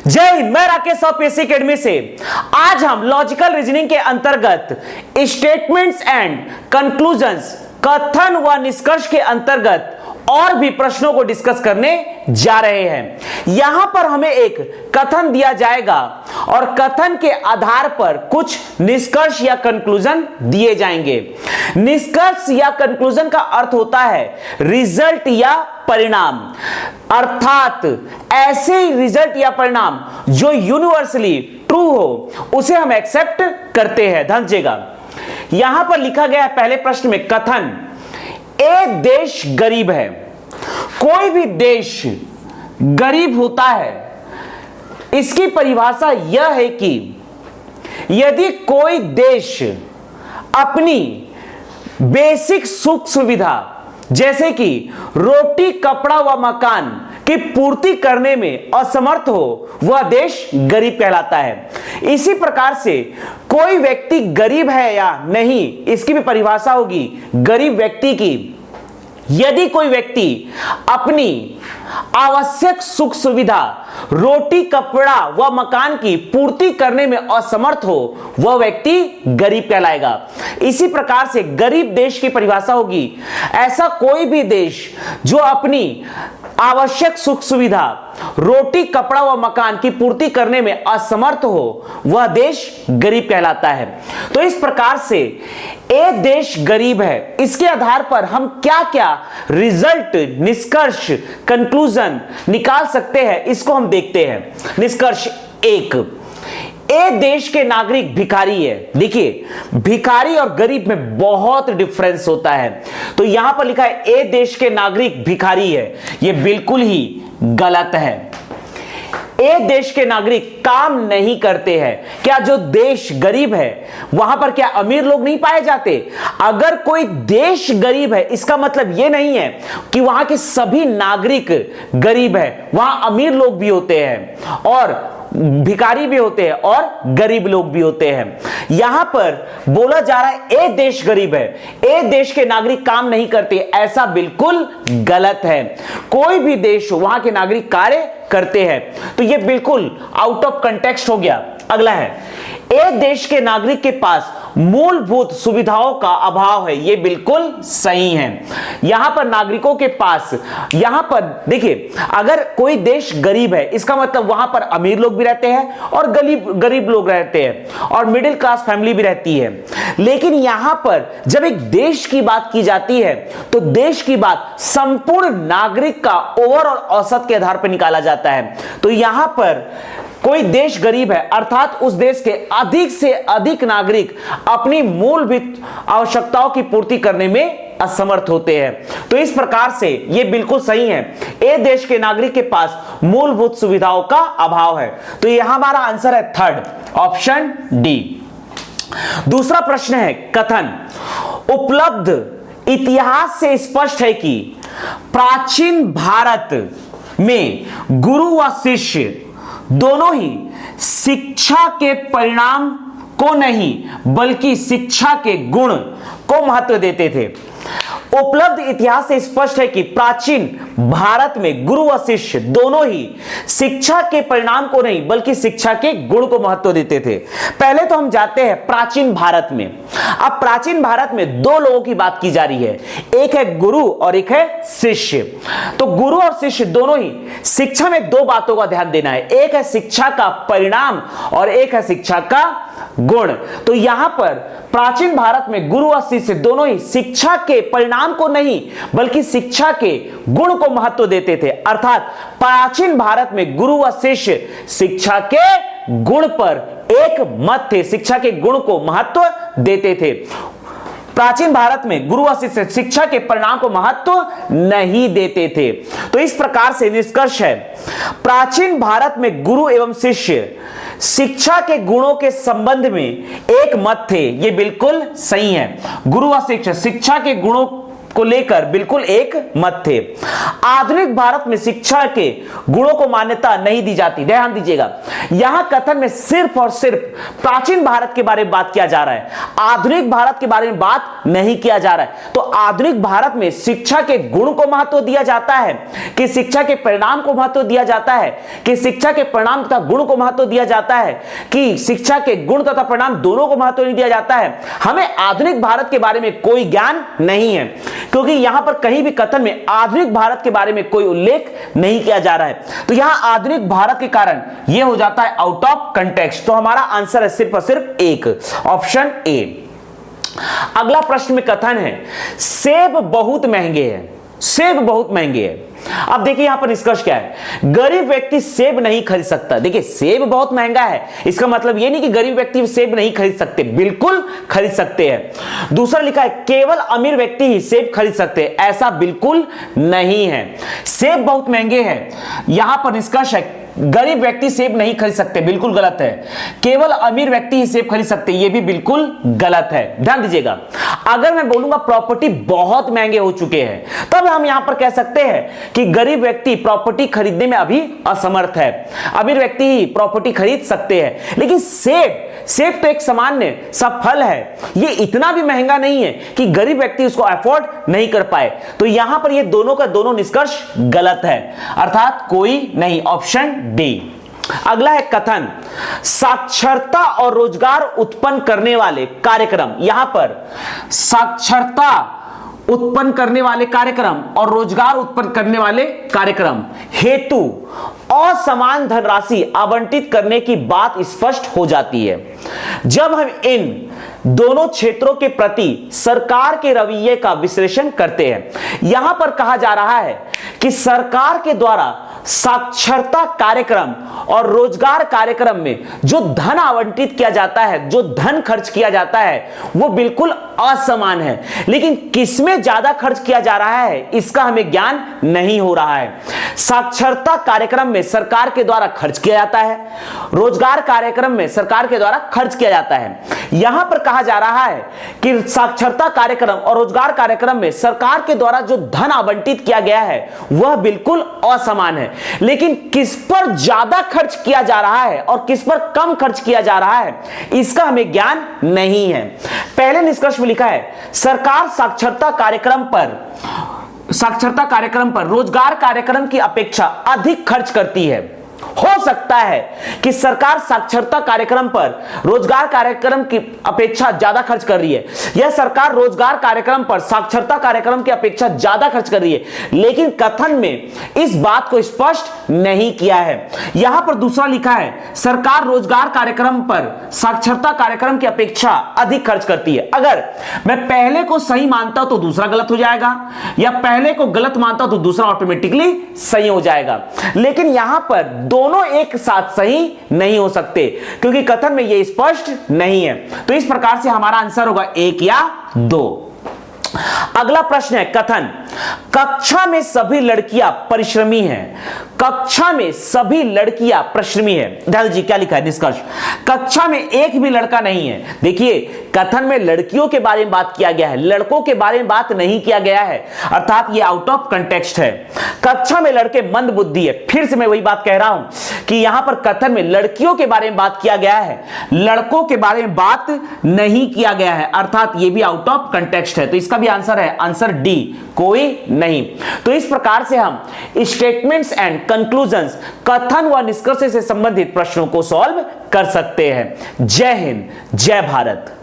जय हिंद। मैं Rakesh PSC academy से आज हम लॉजिकल रीजनिंग के अंतर्गत स्टेटमेंट्स एंड कंक्लूजन्स, कथन व निष्कर्ष के अंतर्गत और भी प्रश्नों को डिस्कस करने जा रहे हैं। यहां पर हमें एक कथन दिया जाएगा और कथन के आधार पर कुछ निष्कर्ष या कंक्लूजन दिए जाएंगे। निष्कर्ष या कंक्लूजन का अर्थ होता है रिजल्ट या परिणाम, अर्थात ऐसे रिजल्ट या परिणाम जो यूनिवर्सली ट्रू हो उसे हम एक्सेप्ट करते हैं। ध्यान दीजिएगा, यहां पर लिखा गया है पहले प्रश्न में कथन, एक देश गरीब है। कोई भी देश गरीब होता है, इसकी परिभाषा यह है कि यदि कोई देश अपनी बेसिक सुख सुविधा जैसे कि रोटी, कपड़ा व मकान की पूर्ति करने में असमर्थ हो, वह देश गरीब कहलाता है। इसी प्रकार से कोई व्यक्ति गरीब है या नहीं, इसकी भी परिभाषा होगी गरीब व्यक्ति की। यदि कोई व्यक्ति अपनी आवश्यक सुख सुविधा रोटी, कपड़ा व मकान की पूर्ति करने में असमर्थ हो, वह व्यक्ति गरीब कहलाएगा। इसी प्रकार से गरीब देश की परिभाषा होगी ऐसा कोई भी देश जो अपनी आवश्यक सुख सुविधा रोटी, कपड़ा व मकान की पूर्ति करने में असमर्थ हो, वह देश गरीब कहलाता है। तो इस प्रकार से एक देश गरीब है, इसके आधार पर हम क्या क्या रिजल्ट, निष्कर्ष, कंक्लूजन निकाल सकते हैं, इसको हम देखते हैं। निष्कर्ष एक देश के नागरिक भिखारी है। देखिए, भिखारी और गरीब में बहुत डिफरेंस होता है। तो यहां पर लिखा है ए देश के नागरिक भिखारी है, यह बिल्कुल ही गलत है। ए देश के नागरिक काम नहीं करते हैं। क्या जो देश गरीब है वहां पर क्या अमीर लोग नहीं पाए जाते? अगर कोई देश गरीब है, इसका मतलब यह नहीं है कि वहां के सभी नागरिक गरीब है। वहां अमीर लोग भी होते हैं और भिखारी भी होते हैं और गरीब लोग भी होते हैं। यहां पर बोला जा रहा है ए देश गरीब है, ए देश के नागरिक काम नहीं करते, ऐसा बिल्कुल गलत है। कोई भी देश हो, वहां के नागरिक कार्य करते हैं। तो यह बिल्कुल आउट ऑफ कंटेक्स्ट हो गया। अगला है, एक देश के नागरिक के पास मूलभूत सुविधाओं का अभाव है, यह बिल्कुल सही है। यहां पर नागरिकों के पास, यहां पर देखिए, अगर कोई देश गरीब है, इसका मतलब वहां पर अमीर लोग भी रहते हैं और गरीब लोग रहते हैं और मिडिल क्लास फैमिली भी रहती है। लेकिन यहां पर जब एक देश की बात की जाती है तो देश की बात संपूर्ण नागरिक का ओवरऑल औसत के आधार पर निकाला जाता है। तो यहां पर कोई देश गरीब है, अर्थात उस देश के अधिक से अधिक नागरिक अपनी मूलभूत आवश्यकताओं की पूर्ति करने में असमर्थ होते हैं। तो इस प्रकार से यह बिल्कुल सही है, ए देश के नागरिक के पास मूलभूत सुविधाओं का अभाव है। तो यह हमारा आंसर है थर्ड, ऑप्शन डी। दूसरा प्रश्न है कथन, उपलब्ध इतिहास से स्पष्ट है कि प्राचीन भारत में गुरु व शिष्य दोनों ही शिक्षा के परिणाम को नहीं बल्कि शिक्षा के गुण को महत्व देते थे। उपलब्ध इतिहास से स्पष्ट है कि प्राचीन भारत में गुरु व शिष्य दोनों ही शिक्षा के परिणाम को नहीं बल्कि शिक्षा के गुण को महत्व देते थे। पहले तो हम जाते हैं प्राचीन भारत में। अब प्राचीन भारत में दो लोगों की बात की जा रही है, एक है गुरु और एक है शिष्य। तो गुरु और शिष्य दोनों ही शिक्षा में दो बातों का ध्यान देना है, एक है शिक्षा का परिणाम और एक है शिक्षा का गुण। तो यहां पर प्राचीन भारत में गुरु और शिष्य दोनों ही शिक्षा के परिणाम को नहीं बल्कि शिक्षा के गुण को महत्व देते थे। अर्थात प्राचीन भारत में गुरु व शिष्य शिक्षा के गुण पर एक मत थे, शिक्षा के गुण को महत्व देते थे। प्राचीन भारत में गुरु व शिष्य शिक्षा के परिणाम को महत्व नहीं देते थे। तो इस प्रकार से निष्कर्ष है, प्राचीन भारत में गुरु एवं शिष्य शिक्षा के गुणों के संबंध में एक मत थे, यह बिल्कुल सही है। गुरु व शिष्य शिक्षा के गुणों को लेकर बिल्कुल एक मत थे। आधुनिक भारत में शिक्षा के गुणों को मान्यता नहीं दी जाती। ध्यान दीजिएगा, यहां कथन में सिर्फ और सिर्फ प्राचीन भारत के बारे में बात किया जा रहा है, आधुनिक भारत के बारे में बात नहीं किया जा रहा है। तो आधुनिक भारत में शिक्षा के गुण को महत्व दिया जाता है कि शिक्षा के परिणाम को महत्व दिया जाता है कि शिक्षा के परिणाम तथा गुण को महत्व दिया जाता है कि शिक्षा के गुण तथा परिणाम दोनों को महत्व नहीं दिया जाता है। हमें आधुनिक भारत के बारे में कोई ज्ञान नहीं है, क्योंकि यहां पर कहीं भी कथन में आधुनिक भारत के बारे में कोई उल्लेख नहीं किया जा रहा है। तो यहां आधुनिक भारत के कारण यह हो जाता है आउट ऑफ कंटेक्स्ट। तो हमारा आंसर है सिर्फ और सिर्फ एक, ऑप्शन ए। अगला प्रश्न में कथन है सेब बहुत महंगे हैं। सेब बहुत महंगे हैं। अब देखिए यहां पर निष्कर्ष क्या है, गरीब व्यक्ति सेब नहीं खरीद सकता। देखिए सेब बहुत महंगा है, इसका मतलब यह नहीं कि गरीब व्यक्ति सेब नहीं खरीद सकते, बिल्कुल खरीद सकते हैं। दूसरा लिखा है केवल अमीर व्यक्ति ही सेब खरीद सकते हैं, ऐसा बिल्कुल नहीं है। सेब बहुत महंगे हैं, यहां पर निष्कर्ष है गरीब व्यक्ति सेब नहीं खरीद सकते, बिल्कुल गलत है। केवल अमीर व्यक्ति ही सेब खरीद सकते, यह भी बिल्कुल गलत है। ध्यान दीजिएगा, अगर मैं बोलूंगा प्रॉपर्टी बहुत महंगे हो चुके हैं, तब हम यहां पर कह सकते हैं कि गरीब व्यक्ति प्रॉपर्टी खरीदने में अभी असमर्थ है, अमीर व्यक्ति ही प्रॉपर्टी खरीद सकते हैं। लेकिन सेब तो एक सामान्य सा फल है, ये इतना भी महंगा नहीं है कि गरीब व्यक्ति उसको अफोर्ड नहीं कर पाए। तो यहां पर ये दोनों का दोनों निष्कर्ष गलत है, अर्थात कोई नहीं, ऑप्शन डी। अगला है कथन साक्षरता और रोजगार उत्पन्न करने वाले कार्यक्रम। यहां पर साक्षरता उत्पन्न करने वाले कार्यक्रम और रोजगार उत्पन्न करने वाले कार्यक्रम हेतु असमान धनराशि आवंटित करने की बात स्पष्ट हो जाती है। जब हम इन दोनों क्षेत्रों के प्रति सरकार के रवैये का विश्लेषण करते हैं, यहां पर कहा जा रहा है कि सरकार के द्वारा साक्षरता कार्यक्रम और रोजगार कार्यक्रम में जो धन आवंटित किया जाता है, जो धन खर्च किया जाता है, वो बिल्कुल असमान है। लेकिन किसमें ज्यादा खर्च किया जा रहा है इसका हमें ज्ञान नहीं हो रहा है। साक्षरता कार्यक्रम में सरकार के द्वारा खर्च किया जाता है, रोजगार कार्यक्रम में सरकार के द्वारा खर्च किया जाता है। यहां पर कहा जा रहा है कि साक्षरता कार्यक्रम और रोजगार कार्यक्रम में सरकार के द्वारा जो धन आवंटित किया गया है वह बिल्कुल असमान है। लेकिन किस पर ज्यादा खर्च किया जा रहा है और किस पर कम खर्च किया जा रहा है इसका हमें ज्ञान नहीं है। पहले निष्कर्ष में लिखा है सरकार साक्षरता कार्यक्रम पर रोजगार कार्यक्रम की अपेक्षा अधिक खर्च करती है। हो सकता है कि सरकार साक्षरता कार्यक्रम पर रोजगार कार्यक्रम की अपेक्षा ज्यादा खर्च कर रही है, यह सरकार रोजगार कार्यक्रम पर साक्षरता कार्यक्रम की अपेक्षा ज्यादा खर्च कर रही है, लेकिन कथन में इस बात को स्पष्ट नहीं किया है। यहां पर दूसरा लिखा है सरकार रोजगार कार्यक्रम पर साक्षरता कार्यक्रम की अपेक्षा अधिक खर्च करती है। अगर मैं पहले को सही मानता हूं तो दूसरा गलत हो जाएगा, या पहले को गलत मानता हूं तो दूसरा ऑटोमेटिकली सही हो जाएगा। लेकिन यहां पर दोनों एक साथ सही नहीं हो सकते, क्योंकि कथन में यह स्पष्ट नहीं है। तो इस प्रकार से हमारा आंसर होगा 1 या 2। अगला प्रश्न है कथन कक्षा में सभी लड़कियां परिश्रमी हैं। कक्षा में सभी लड़कियां परिश्रमी है। ध्यान दीजिए क्या लिखा है निष्कर्ष, कक्षा में एक भी लड़का नहीं है। देखिए कथन में लड़कियों के बारे में बात किया गया है, लड़कों के बारे में बात नहीं किया गया है, अर्थात ये आउट ऑफ कंटेक्स्ट है। कक्षा में लड़के मंद बुद्धि है। फिर से मैं वही बात कह रहा हूं कि यहां पर कथन में लड़कियों के बारे में बात किया गया है, लड़कों के बारे में बात नहीं किया गया है, अर्थात ये भी आउट ऑफ कंटेक्स्ट है। तो इसका भी आंसर है आंसर डी, कोई नहीं। तो इस प्रकार से हम स्टेटमेंट्स एंड कंक्लूजन्स, कथन व निष्कर्ष से संबंधित प्रश्नों को सॉल्व कर सकते हैं। जय हिंद, जय भारत।